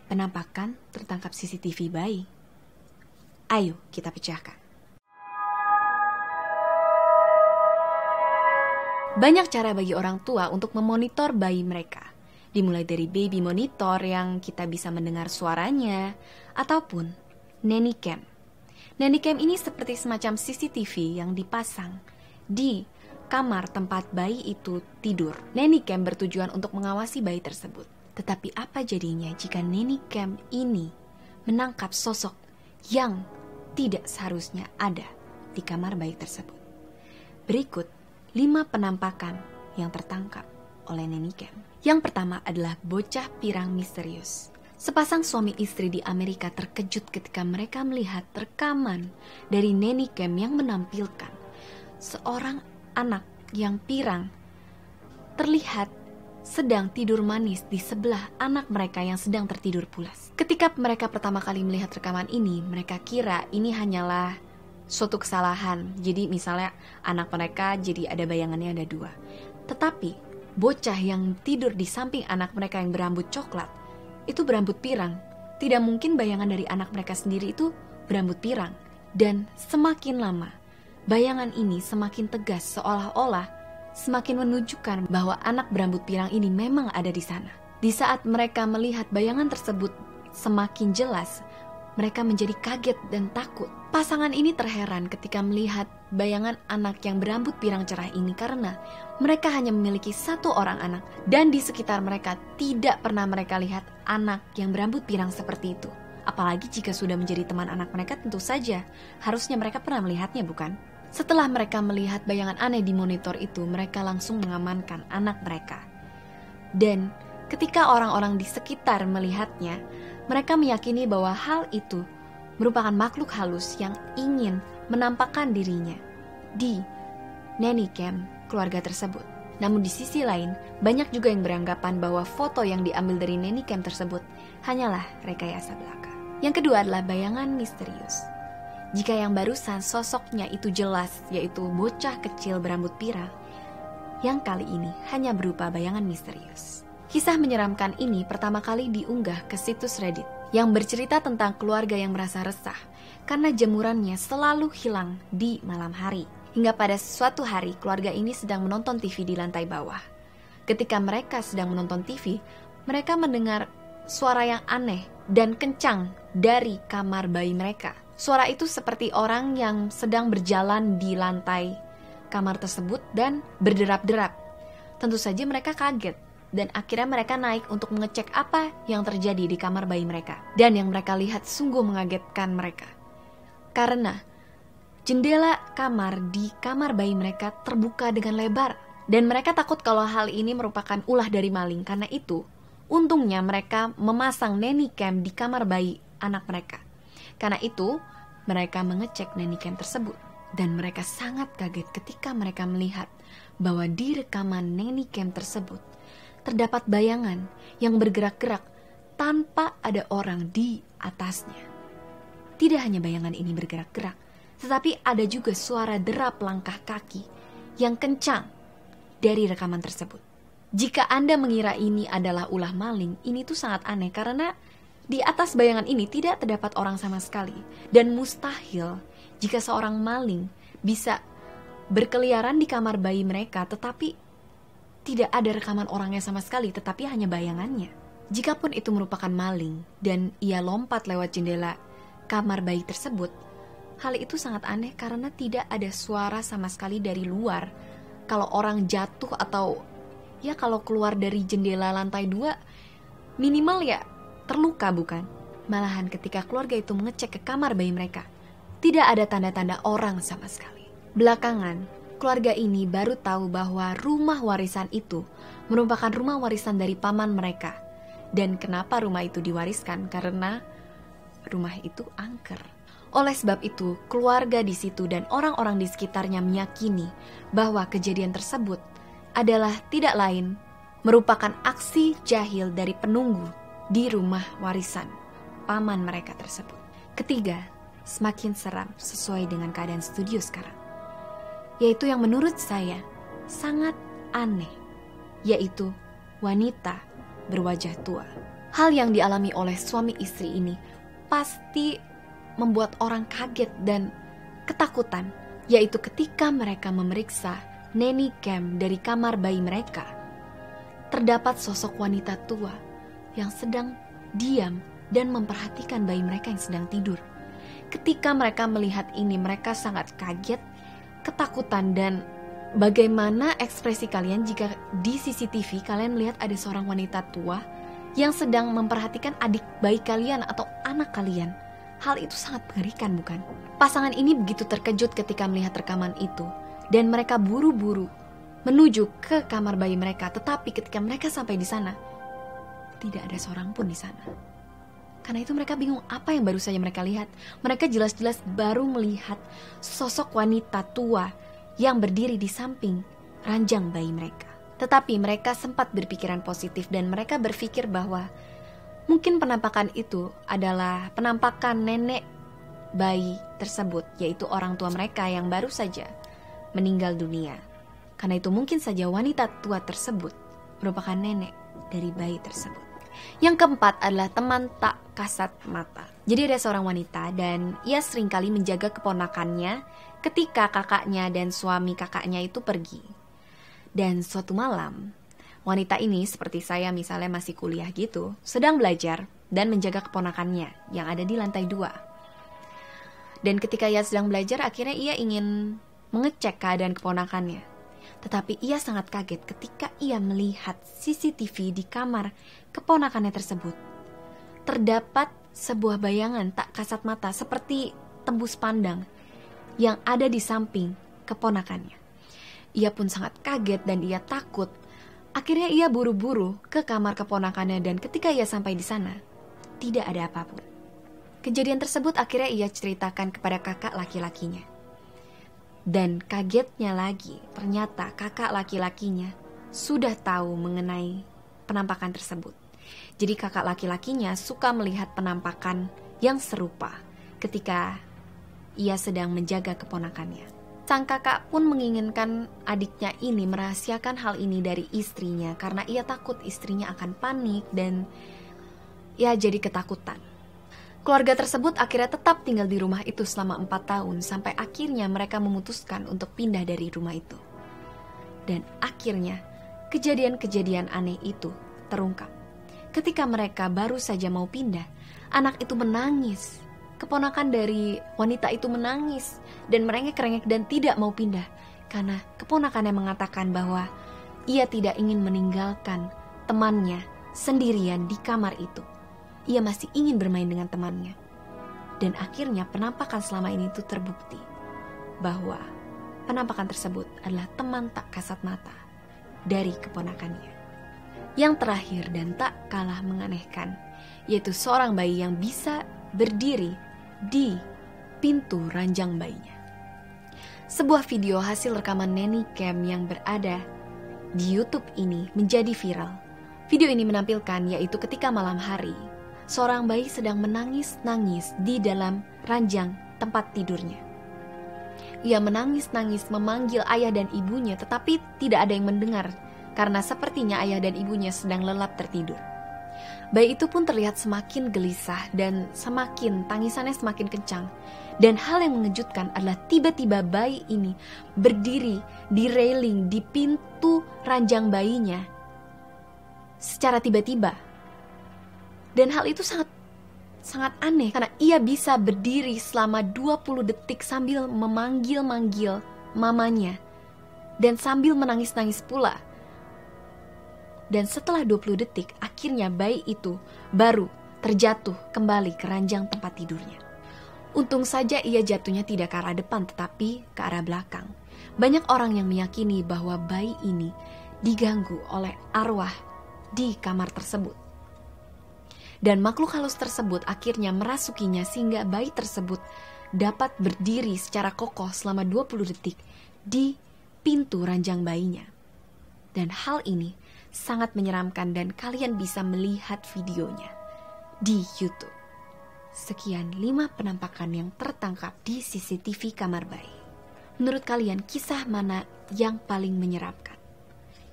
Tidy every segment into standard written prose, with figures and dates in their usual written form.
Penampakan tertangkap CCTV bayi. Ayo kita pecahkan. Banyak cara bagi orang tua untuk memonitor bayi mereka. Dimulai dari baby monitor yang kita bisa mendengar suaranya, ataupun nanny cam. Nanny cam ini seperti semacam CCTV yang dipasang di kamar tempat bayi itu tidur. Nanny cam bertujuan untuk mengawasi bayi tersebut. Tetapi apa jadinya jika nanny cam ini menangkap sosok yang tidak seharusnya ada di kamar bayi tersebut? Berikut 5 penampakan yang tertangkap oleh nanny cam. Yang pertama adalah bocah pirang misterius. Sepasang suami istri di Amerika terkejut ketika mereka melihat rekaman dari nanny cam yang menampilkan seorang anak yang pirang terlihat sedang tidur manis di sebelah anak mereka yang sedang tertidur pulas. Ketika mereka pertama kali melihat rekaman ini, mereka kira ini hanyalah suatu kesalahan. Jadi misalnya anak mereka jadi ada bayangannya ada 2. Tetapi bocah yang tidur di samping anak mereka yang berambut coklat itu berambut pirang. Tidak mungkin bayangan dari anak mereka sendiri itu berambut pirang. Dan semakin lama bayangan ini semakin tegas, seolah-olah semakin menunjukkan bahwa anak berambut pirang ini memang ada di sana. Di saat mereka melihat bayangan tersebut semakin jelas, mereka menjadi kaget dan takut. Pasangan ini terheran ketika melihat bayangan anak yang berambut pirang cerah ini karena mereka hanya memiliki 1 orang anak dan di sekitar mereka tidak pernah mereka lihat anak yang berambut pirang seperti itu. Apalagi jika sudah menjadi teman anak mereka, tentu saja harusnya mereka pernah melihatnya, bukan? Setelah mereka melihat bayangan aneh di monitor itu, mereka langsung mengamankan anak mereka. Dan ketika orang-orang di sekitar melihatnya, mereka meyakini bahwa hal itu merupakan makhluk halus yang ingin menampakkan dirinya di nanny cam keluarga tersebut. Namun di sisi lain, banyak juga yang beranggapan bahwa foto yang diambil dari nanny cam tersebut hanyalah rekayasa belaka. Yang kedua adalah bayangan misterius. Jika yang barusan sosoknya itu jelas, yaitu bocah kecil berambut pirang, yang kali ini hanya berupa bayangan misterius. Kisah menyeramkan ini pertama kali diunggah ke situs Reddit yang bercerita tentang keluarga yang merasa resah karena jemurannya selalu hilang di malam hari. Hingga pada suatu hari keluarga ini sedang menonton TV di lantai bawah. Ketika mereka sedang menonton TV, mereka mendengar suara yang aneh dan kencang dari kamar bayi mereka. Suara itu seperti orang yang sedang berjalan di lantai kamar tersebut dan berderap-derap. Tentu saja mereka kaget dan akhirnya mereka naik untuk mengecek apa yang terjadi di kamar bayi mereka. Dan yang mereka lihat sungguh mengagetkan mereka. Karena jendela kamar di kamar bayi mereka terbuka dengan lebar. Dan mereka takut kalau hal ini merupakan ulah dari maling. Karena itu, untungnya mereka memasang nanny cam di kamar bayi anak mereka. Karena itu, mereka mengecek nanny cam tersebut. Dan mereka sangat kaget ketika mereka melihat bahwa di rekaman nanny cam tersebut terdapat bayangan yang bergerak-gerak tanpa ada orang di atasnya. Tidak hanya bayangan ini bergerak-gerak, tetapi ada juga suara derap langkah kaki yang kencang dari rekaman tersebut. Jika Anda mengira ini adalah ulah maling, ini tuh sangat aneh karena di atas bayangan ini tidak terdapat orang sama sekali. Dan mustahil jika seorang maling bisa berkeliaran di kamar bayi mereka tetapi tidak ada rekaman orangnya sama sekali, tetapi hanya bayangannya. Jikapun itu merupakan maling dan ia lompat lewat jendela kamar bayi tersebut, hal itu sangat aneh karena tidak ada suara sama sekali dari luar. Kalau orang jatuh atau ya kalau keluar dari jendela lantai 2, minimal ya terluka, bukan? Malahan ketika keluarga itu mengecek ke kamar bayi mereka, tidak ada tanda-tanda orang sama sekali. Belakangan, keluarga ini baru tahu bahwa rumah warisan itu merupakan rumah warisan dari paman mereka. Dan kenapa rumah itu diwariskan? Karena rumah itu angker. Oleh sebab itu, keluarga di situ dan orang-orang di sekitarnya meyakini bahwa kejadian tersebut adalah tidak lain merupakan aksi jahil dari penunggu di rumah warisan paman mereka tersebut. Ketiga, semakin seram sesuai dengan keadaan studio sekarang, yaitu yang menurut saya sangat aneh, yaitu wanita berwajah tua. Hal yang dialami oleh suami istri ini pasti membuat orang kaget dan ketakutan, yaitu ketika mereka memeriksa nanny cam dari kamar bayi mereka. Terdapat sosok wanita tua yang sedang diam dan memperhatikan bayi mereka yang sedang tidur. Ketika mereka melihat ini, mereka sangat kaget, ketakutan, dan bagaimana ekspresi kalian jika di CCTV kalian melihat ada seorang wanita tua yang sedang memperhatikan adik bayi kalian atau anak kalian? Hal itu sangat mengerikan, bukan? Pasangan ini begitu terkejut ketika melihat rekaman itu, dan mereka buru-buru menuju ke kamar bayi mereka. Tetapi ketika mereka sampai di sana, tidak ada seorang pun di sana. Karena itu mereka bingung apa yang baru saja mereka lihat. Mereka jelas-jelas baru melihat sosok wanita tua yang berdiri di samping ranjang bayi mereka. Tetapi mereka sempat berpikiran positif dan mereka berpikir bahwa mungkin penampakan itu adalah penampakan nenek bayi tersebut, yaitu orang tua mereka yang baru saja meninggal dunia. Karena itu mungkin saja wanita tua tersebut merupakan nenek dari bayi tersebut. Yang keempat adalah teman tak kasat mata. Jadi ada seorang wanita dan ia seringkali menjaga keponakannya ketika kakaknya dan suami kakaknya itu pergi. Dan suatu malam, wanita ini seperti saya misalnya masih kuliah gitu, sedang belajar dan menjaga keponakannya yang ada di lantai 2. Dan ketika ia sedang belajar, akhirnya ia ingin mengecek keadaan keponakannya. Tetapi ia sangat kaget ketika ia melihat CCTV di kamar keponakannya tersebut. Terdapat sebuah bayangan tak kasat mata seperti tembus pandang yang ada di samping keponakannya. Ia pun sangat kaget dan ia takut. Akhirnya ia buru-buru ke kamar keponakannya dan ketika ia sampai di sana, tidak ada apapun. Kejadian tersebut akhirnya ia ceritakan kepada kakak laki-lakinya. Dan kagetnya lagi, ternyata kakak laki-lakinya sudah tahu mengenai penampakan tersebut. Jadi kakak laki-lakinya suka melihat penampakan yang serupa ketika ia sedang menjaga keponakannya. Sang kakak pun menginginkan adiknya ini merahasiakan hal ini dari istrinya karena ia takut istrinya akan panik dan ya jadi ketakutan. Keluarga tersebut akhirnya tetap tinggal di rumah itu selama 4 tahun sampai akhirnya mereka memutuskan untuk pindah dari rumah itu. Dan akhirnya kejadian-kejadian aneh itu terungkap. Ketika mereka baru saja mau pindah, anak itu menangis. Keponakan dari wanita itu menangis dan merengek-rengek dan tidak mau pindah karena keponakannya mengatakan bahwa ia tidak ingin meninggalkan temannya sendirian di kamar itu. Ia masih ingin bermain dengan temannya. Dan akhirnya penampakan selama ini itu terbukti bahwa penampakan tersebut adalah teman tak kasat mata dari keponakannya. Yang terakhir dan tak kalah menganehkan, yaitu seorang bayi yang bisa berdiri di pintu ranjang bayinya. Sebuah video hasil rekaman nanny cam yang berada di YouTube ini menjadi viral. Video ini menampilkan yaitu ketika malam hari, seorang bayi sedang menangis-nangis di dalam ranjang tempat tidurnya. Ia menangis-nangis memanggil ayah dan ibunya, tetapi tidak ada yang mendengar karena sepertinya ayah dan ibunya sedang lelap tertidur. Bayi itu pun terlihat semakin gelisah dan tangisannya semakin kencang. Dan hal yang mengejutkan adalah tiba-tiba bayi ini berdiri di railing di pintu ranjang bayinya secara tiba-tiba. Dan hal itu sangat aneh karena ia bisa berdiri selama 20 detik sambil memanggil-manggil mamanya dan sambil menangis-nangis pula. Dan setelah 20 detik akhirnya bayi itu baru terjatuh kembali ke ranjang tempat tidurnya. Untung saja ia jatuhnya tidak ke arah depan tetapi ke arah belakang. Banyak orang yang meyakini bahwa bayi ini diganggu oleh arwah di kamar tersebut. Dan makhluk halus tersebut akhirnya merasukinya sehingga bayi tersebut dapat berdiri secara kokoh selama 20 detik di pintu ranjang bayinya. Dan hal ini sangat menyeramkan dan kalian bisa melihat videonya di YouTube. Sekian 5 penampakan yang tertangkap di CCTV kamar bayi. Menurut kalian kisah mana yang paling menyeramkan?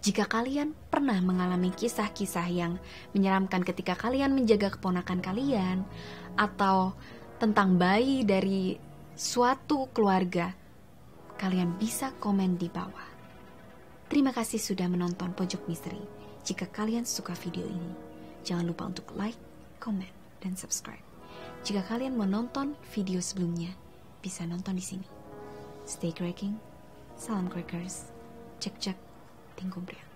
Jika kalian pernah mengalami kisah-kisah yang menyeramkan ketika kalian menjaga keponakan kalian, atau tentang bayi dari suatu keluarga, kalian bisa komen di bawah. Terima kasih sudah menonton Pojok Misteri. Jika kalian suka video ini, jangan lupa untuk like, comment, dan subscribe. Jika kalian mau nonton video sebelumnya, bisa nonton di sini. Stay cracking, salam crackers, cek-cek, tingkum pria.